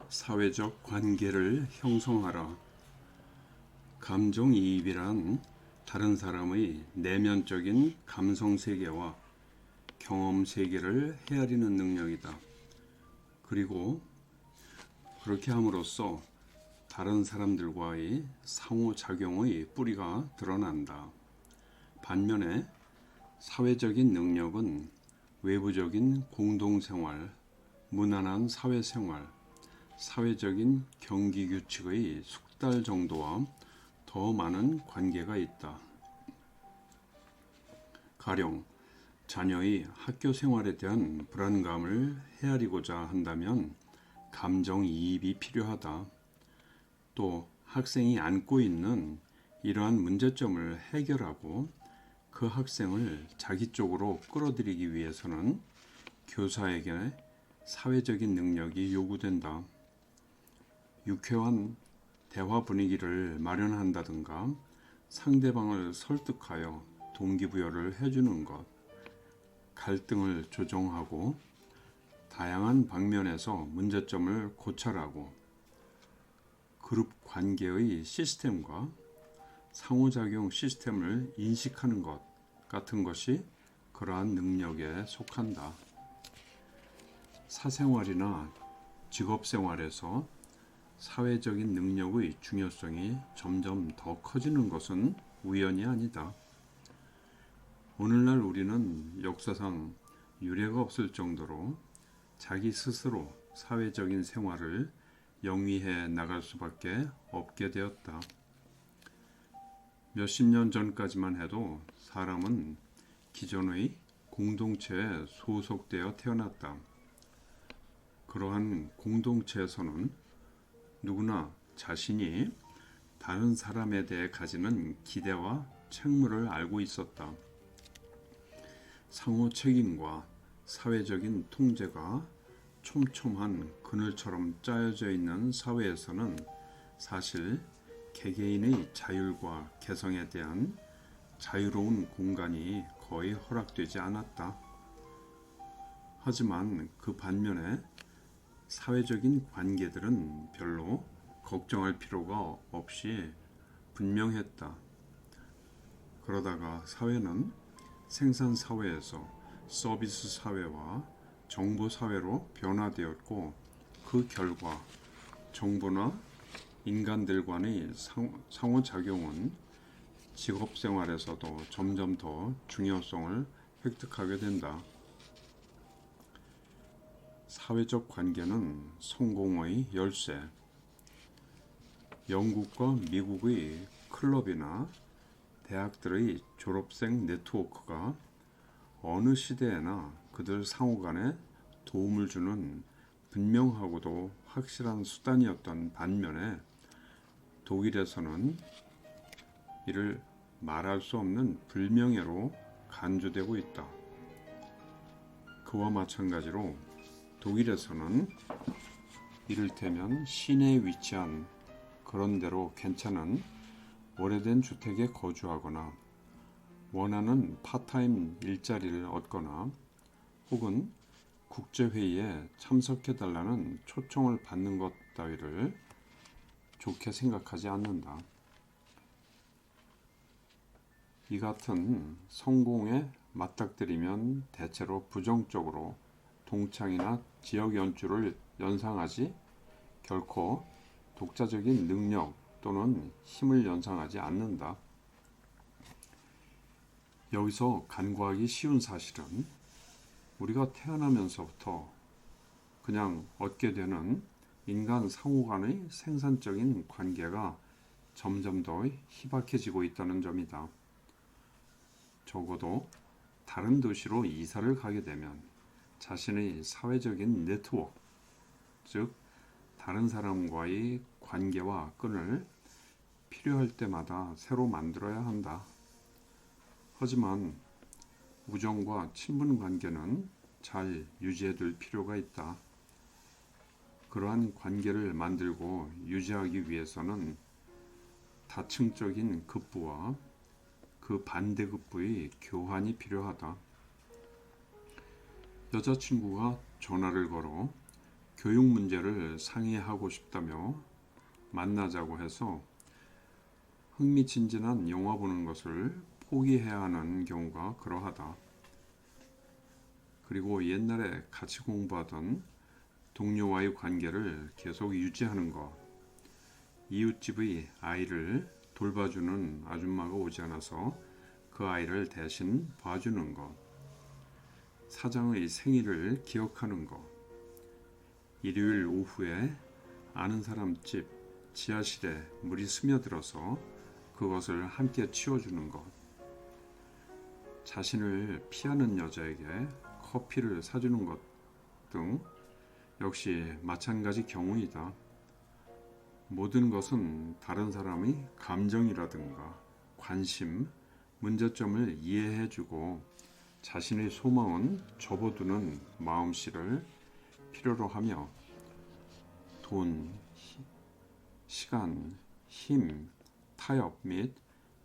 사회적 관계를 형성하라. 감정이입이란 다른 사람의 내면적인 감성세계와 경험세계를 헤아리는 능력이다. 그리고 그렇게 함으로써 다른 사람들과의 상호작용의 뿌리가 드러난다. 반면에 사회적인 능력은 외부적인 공동생활, 무난한 사회생활, 사회적인 경기규칙의 숙달 정도와 더 많은 관계가 있다. 가령 자녀의 학교 생활에 대한 불안감을 헤아리고자 한다면 감정이입이 필요하다. 또 학생이 안고 있는 이러한 문제점을 해결하고 그 학생을 자기 쪽으로 끌어들이기 위해서는 교사에게 사회적인 능력이 요구된다. 유쾌한 대화 분위기를 마련한다든가 상대방을 설득하여 동기부여를 해주는 것, 갈등을 조정하고 다양한 방면에서 문제점을 고찰하고 그룹 관계의 시스템과 상호작용 시스템을 인식하는 것 같은 것이 그러한 능력에 속한다. 사생활이나 직업생활에서 사회적인 능력의 중요성이 점점 더 커지는 것은 우연이 아니다. 오늘날 우리는 역사상 유례가 없을 정도로 자기 스스로 사회적인 생활을 영위해 나갈 수밖에 없게 되었다. 몇십 년 전까지만 해도 사람은 기존의 공동체에 소속되어 태어났다. 그러한 공동체에서는 누구나 자신이 다른 사람에 대해 가지는 기대와 책무를 알고 있었다. 상호 책임과 사회적인 통제가 촘촘한 그늘처럼 짜여져 있는 사회에서는 사실 개개인의 자율과 개성에 대한 자유로운 공간이 거의 허락되지 않았다. 하지만 그 반면에 사회적인 관계들은 별로 걱정할 필요가 없이 분명했다. 그러다가 사회는 생산사회에서 서비스 사회와 정보사회로 변화되었고 그 결과 정보나 인간들 간의 상호작용은 직업생활에서도 점점 더 중요성을 획득하게 된다. 사회적 관계는 성공의 열쇠. 영국과 미국의 클럽이나 대학들의 졸업생 네트워크가 어느 시대에나 그들 상호 간에 도움을 주는 분명하고도 확실한 수단이었던 반면에 독일에서는 이를 말할 수 없는 불명예로 간주되고 있다. 그와 마찬가지로 독일에서는 이를테면 시내에 위치한 그런 대로 괜찮은 오래된 주택에 거주하거나 원하는 파타임 일자리를 얻거나 혹은 국제회의에 참석해달라는 초청을 받는 것 따위를 좋게 생각하지 않는다. 이 같은 성공에 맞닥뜨리면 대체로 부정적으로 동창이나 지역 연주를 연상하지 결코 독자적인 능력 또는 힘을 연상하지 않는다. 여기서 간과하기 쉬운 사실은 우리가 태어나면서부터 그냥 얻게 되는 인간 상호 간의 생산적인 관계가 점점 더 희박해지고 있다는 점이다. 적어도 다른 도시로 이사를 가게 되면 자신의 사회적인 네트워크, 즉 다른 사람과의 관계와 끈을 필요할 때마다 새로 만들어야 한다. 하지만 우정과 친분 관계는 잘 유지해둘 필요가 있다. 그러한 관계를 만들고 유지하기 위해서는 다층적인 급부와 그 반대급부의 교환이 필요하다. 여자친구가 전화를 걸어 교육 문제를 상의하고 싶다며 만나자고 해서 흥미진진한 영화 보는 것을 포기해야 하는 경우가 그러하다. 그리고 옛날에 같이 공부하던 동료와의 관계를 계속 유지하는 것, 이웃집의 아이를 돌봐주는 아줌마가 오지 않아서 그 아이를 대신 봐주는 것, 사장의 생일을 기억하는 것, 일요일 오후에 아는 사람 집 지하실에 물이 스며들어서 그것을 함께 치워주는 것, 자신을 피하는 여자에게 커피를 사주는 것 등 역시 마찬가지 경우이다. 모든 것은 다른 사람의 감정이라든가 관심, 문제점을 이해해주고 자신의 소망은 접어두는 마음씨를 필요로 하며 돈, 시간, 힘, 타협 및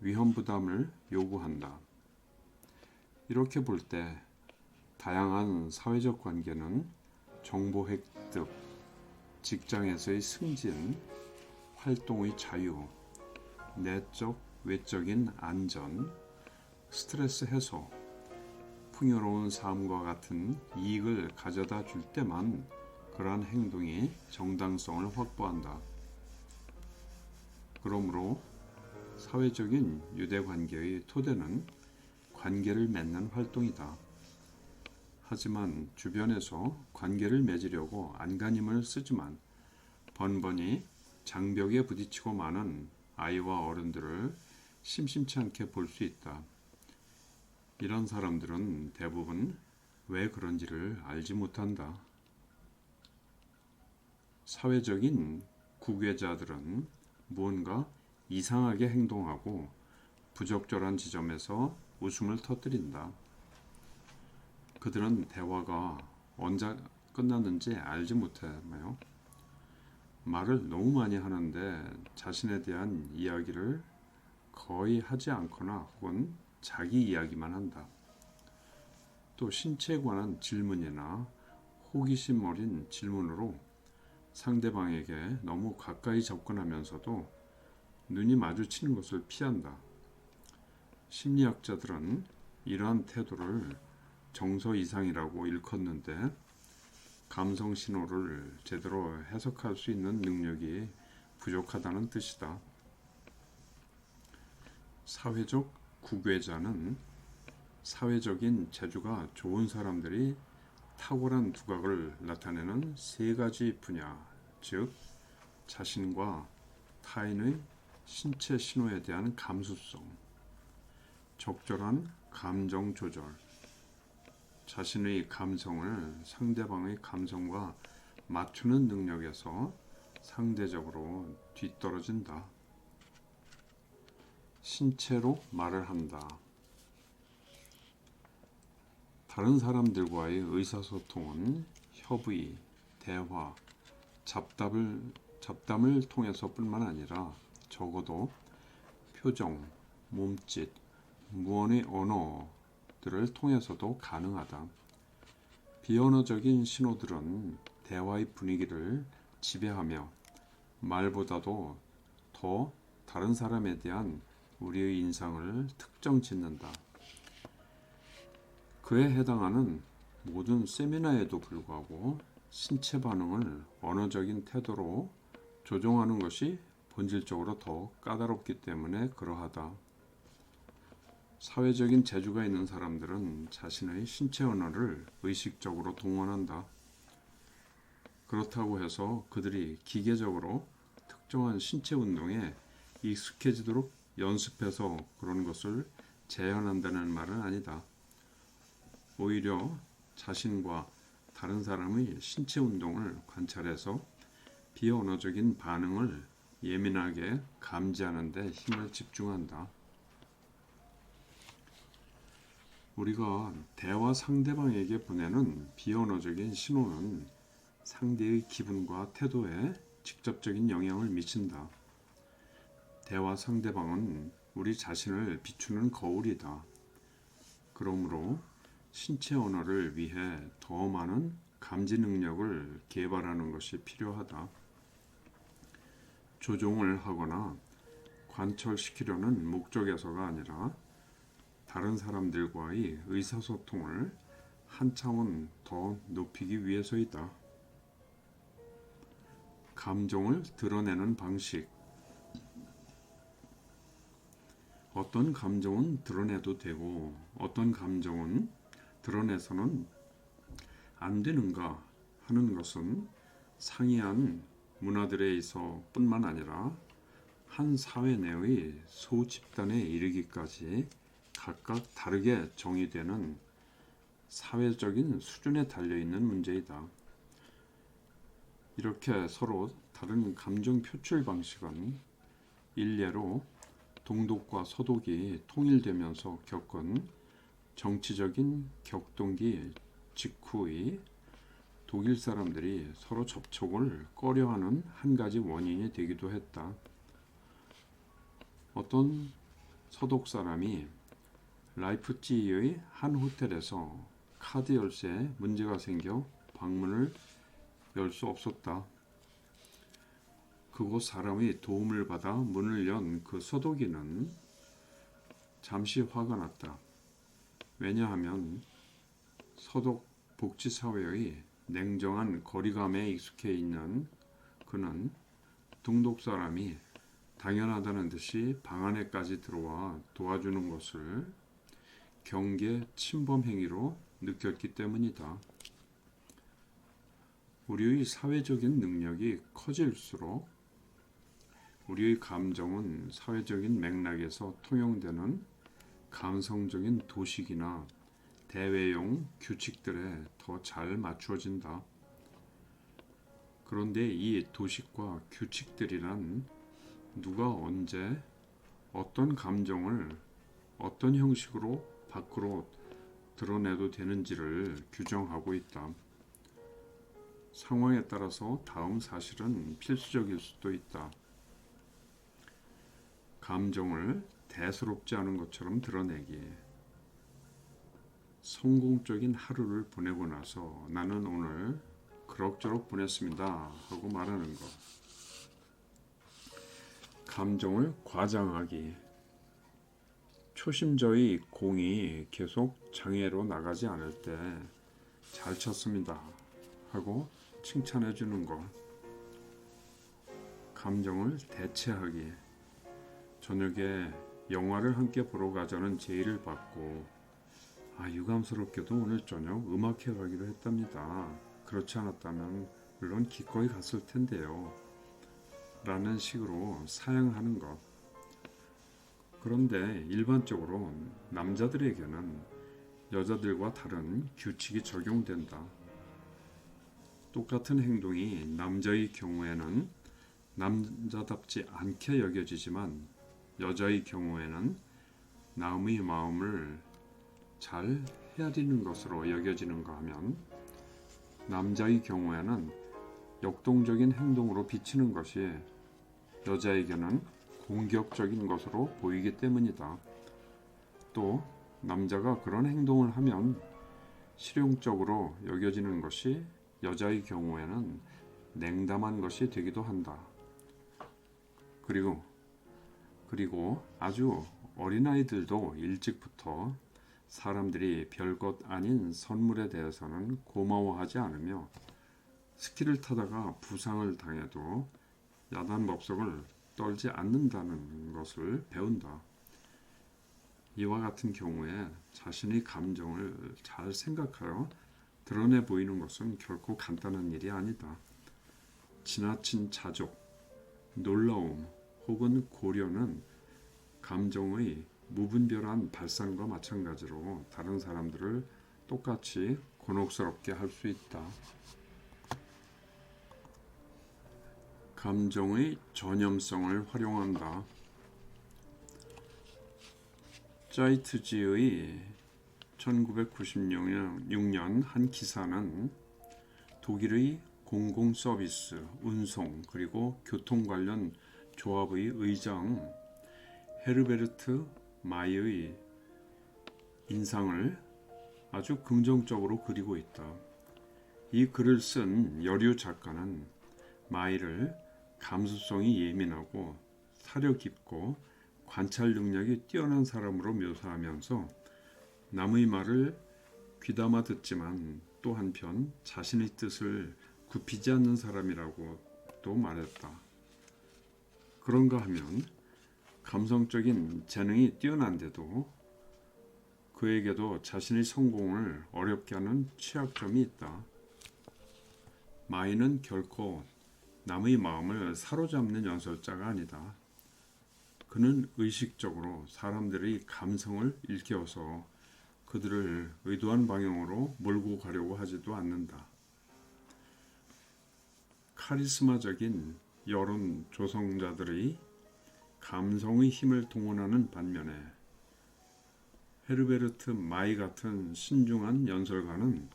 위험 부담을 요구한다. 이렇게 볼 때 다양한 사회적 관계는 정보 획득, 직장에서의 승진, 활동의 자유, 내적, 외적인 안전, 스트레스 해소, 풍요로운 삶과 같은 이익을 가져다 줄 때만 그러한 행동이 정당성을 확보한다. 그러므로 사회적인 유대관계의 토대는 관계를 맺는 활동이다. 하지만 주변에서 관계를 맺으려고 안간힘을 쓰지만 번번이 장벽에 부딪히고 마는 아이와 어른들을 심심치 않게 볼 수 있다. 이런 사람들은 대부분 왜 그런지를 알지 못한다. 사회적인 구괴자들은 무언가 이상하게 행동하고 부적절한 지점에서 웃음을 터뜨린다. 그들은 대화가 언제 끝났는지 알지 못하며 말을 너무 많이 하는데 자신에 대한 이야기를 거의 하지 않거나 혹은 자기 이야기만 한다. 또 신체에 관한 질문이나 호기심 어린 질문으로 상대방에게 너무 가까이 접근하면서도 눈이 마주치는 것을 피한다. 심리학자들은 이러한 태도를 정서 이상이라고 일컫는데 감성 신호를 제대로 해석할 수 있는 능력이 부족하다는 뜻이다. 사회적 구괴자는 사회적인 재주가 좋은 사람들이 탁월한 두각을 나타내는 세 가지 분야, 즉 자신과 타인의 신체 신호에 대한 감수성, 적절한 감정 조절, 자신의 감성을 상대방의 감성과 맞추는 능력에서 상대적으로 뒤떨어진다. 신체로 말을 한다. 다른 사람들과의 의사소통은 협의, 대화, 잡담을 통해서뿐만 아니라 적어도 표정, 몸짓, 무언의 언어들을 통해서도 가능하다. 비언어적인 신호들은 대화의 분위기를 지배하며 말보다도 더 다른 사람에 대한 우리의 인상을 특정 짓는다. 그에 해당하는 모든 세미나에도 불구하고 신체 반응을 언어적인 태도로 조종하는 것이 본질적으로 더 까다롭기 때문에 그러하다. 사회적인 재주가 있는 사람들은 자신의 신체 언어를 의식적으로 동원한다. 그렇다고 해서 그들이 기계적으로 특정한 신체 운동에 익숙해지도록 연습해서 그런 것을 재현한다는 말은 아니다. 오히려 자신과 다른 사람의 신체 운동을 관찰해서 비언어적인 반응을 예민하게 감지하는 데 힘을 집중한다. 우리가 대화 상대방에게 보내는 비언어적인 신호는 상대의 기분과 태도에 직접적인 영향을 미친다. 대화 상대방은 우리 자신을 비추는 거울이다. 그러므로 신체 언어를 위해 더 많은 감지 능력을 개발하는 것이 필요하다. 조종을 하거나 관철시키려는 목적에서가 아니라 다른 사람들과의 의사소통을 한 차원 더 높이기 위해서이다. 감정을 드러내는 방식. 어떤 감정은 드러내도 되고 어떤 감정은 드러내서는 안 되는가 하는 것은 상이한 문화들에 있어 뿐만 아니라 한 사회 내의 소집단에 이르기까지 각각 다르게 정의되는 사회적인 수준에 달려있는 문제이다. 이렇게 서로 다른 감정 표출 방식은 일례로 동독과 서독이 통일되면서 겪은 정치적인 격동기 직후의 독일 사람들이 서로 접촉을 꺼려하는 한 가지 원인이 되기도 했다. 어떤 서독 사람이 라이프치히의 한 호텔에서 카드 열쇠에 문제가 생겨 방문을 열 수 없었다. 그곳 사람의 도움을 받아 문을 연 그 서독이는 잠시 화가 났다. 왜냐하면 서독 복지사회의 냉정한 거리감에 익숙해 있는 그는 동독 사람이 당연하다는 듯이 방 안에까지 들어와 도와주는 것을 경계 침범 행위로 느꼈기 때문이다. 우리의 사회적인 능력이 커질수록 우리의 감정은 사회적인 맥락에서 통용되는 감성적인 도식이나 대외용 규칙들에 더 잘 맞추어진다. 그런데 이 도식과 규칙들이란 누가 언제 어떤 감정을 어떤 형식으로 밖으로 드러내도 되는지를 규정하고 있다. 상황에 따라서 다음 사실은 필수적일 수도 있다. 감정을 대수롭지 않은 것처럼 드러내기. 성공적인 하루를 보내고 나서 나는 오늘 그럭저럭 보냈습니다 하고 말하는 것. 감정을 과장하기. 초심자의 공이 계속 장애로 나가지 않을 때 잘 쳤습니다 하고 칭찬해 주는 것. 감정을 대체하기. 저녁에 영화를 함께 보러 가자는 제의를 받고 유감스럽게도 오늘 저녁 음악회 가기로 했답니다. 그렇지 않았다면 물론 기꺼이 갔을 텐데요. 라는 식으로 사양하는 것. 그런데 일반적으로 남자들에게는 여자들과 다른 규칙이 적용된다. 똑같은 행동이 남자의 경우에는 남자답지 않게 여겨지지만 여자의 경우에는 남의 마음을 잘 헤아리는 것으로 여겨지는가 하면 남자의 경우에는 역동적인 행동으로 비치는 것이 여자에게는 공격적인 것으로 보이기 때문이다. 또 남자가 그런 행동을 하면 실용적으로 여겨지는 것이 여자의 경우에는 냉담한 것이 되기도 한다. 그리고 아주 어린아이들도 일찍부터 사람들이 별것 아닌 선물에 대해서는 고마워하지 않으며 스키를 타다가 부상을 당해도 야단법석을 떨지 않는다는 것을 배운다. 이와 같은 경우에 자신의 감정을 잘 생각하여 드러내 보이는 것은 결코 간단한 일이 아니다. 지나친 자족, 놀라움 혹은 고려는 감정의 무분별한 발산과 마찬가지로 다른 사람들을 똑같이 곤혹스럽게 할 수 있다. 감정의 전염성을 활용한다. 짜이트지의 1996년 한 기사는 독일의 공공 서비스, 운송 그리고 교통 관련 조합의 의장 헤르베르트 마이의 인상을 아주 긍정적으로 그리고 있다. 이 글을 쓴 여류 작가는 마이를 감수성이 예민하고 사려 깊고 관찰 능력이 뛰어난 사람으로 묘사하면서 남의 말을 귀담아 듣지만 또 한편 자신의 뜻을 굽히지 않는 사람이라고 또 말했다. 그런가 하면 감성적인 재능이 뛰어난데도 그에게도 자신의 성공을 어렵게 하는 취약점이 있다. 마이는 결코 남의 마음을 사로잡는 연설자가 아니다. 그는 의식적으로 사람들의 감성을 일깨워서 그들을 의도한 방향으로 몰고 가려고 하지도 않는다. 카리스마적인 여론 조성자들의 감성의 힘을 동원하는 반면에 헤르베르트 마이 같은 신중한 연설가는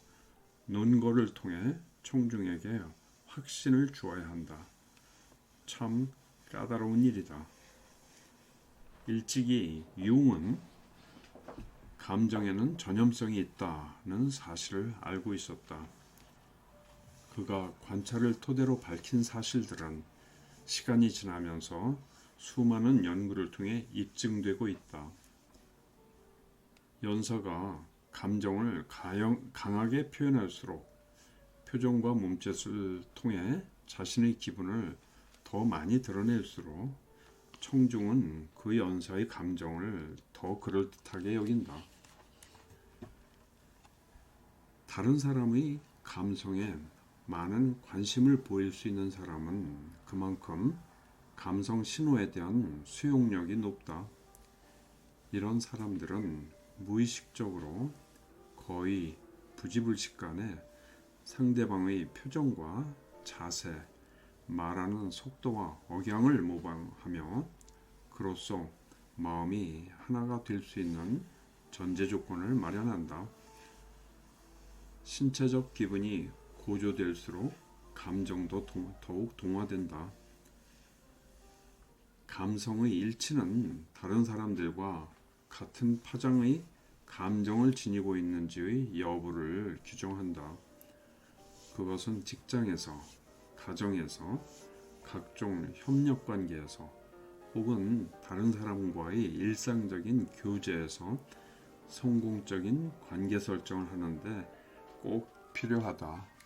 논거를 통해 청중에게 확신을 주어야 한다. 참 까다로운 일이다. 일찍이 융은 감정에는 전염성이 있다는 사실을 알고 있었다. 그가 관찰을 토대로 밝힌 사실들은 시간이 지나면서 수많은 연구를 통해 입증되고 있다. 연사가 감정을 강하게 표현할수록 표정과 몸짓을 통해 자신의 기분을 더 많이 드러낼수록 청중은 그 연사의 감정을 더 그럴듯하게 여긴다. 다른 사람의 감성에 많은 관심을 보일 수 있는 사람은 그만큼 감성 신호에 대한 수용력이 높다. 이런 사람들은 무의식적으로 거의 부지불식간에 상대방의 표정과 자세, 말하는 속도와 억양을 모방하며 그로써 마음이 하나가 될 수 있는 전제 조건을 마련한다. 신체적 기분이 고조될수록 감정도 더욱 동화된다. 감성의 일치는 다른 사람들과 같은 파장의 감정을 지니고 있는지의 여부를 규정한다. 그것은 직장에서, 가정에서, 각종 협력관계에서 혹은 다른 사람과의 일상적인 교제에서 성공적인 관계 설정을 하는데 꼭 필요하다.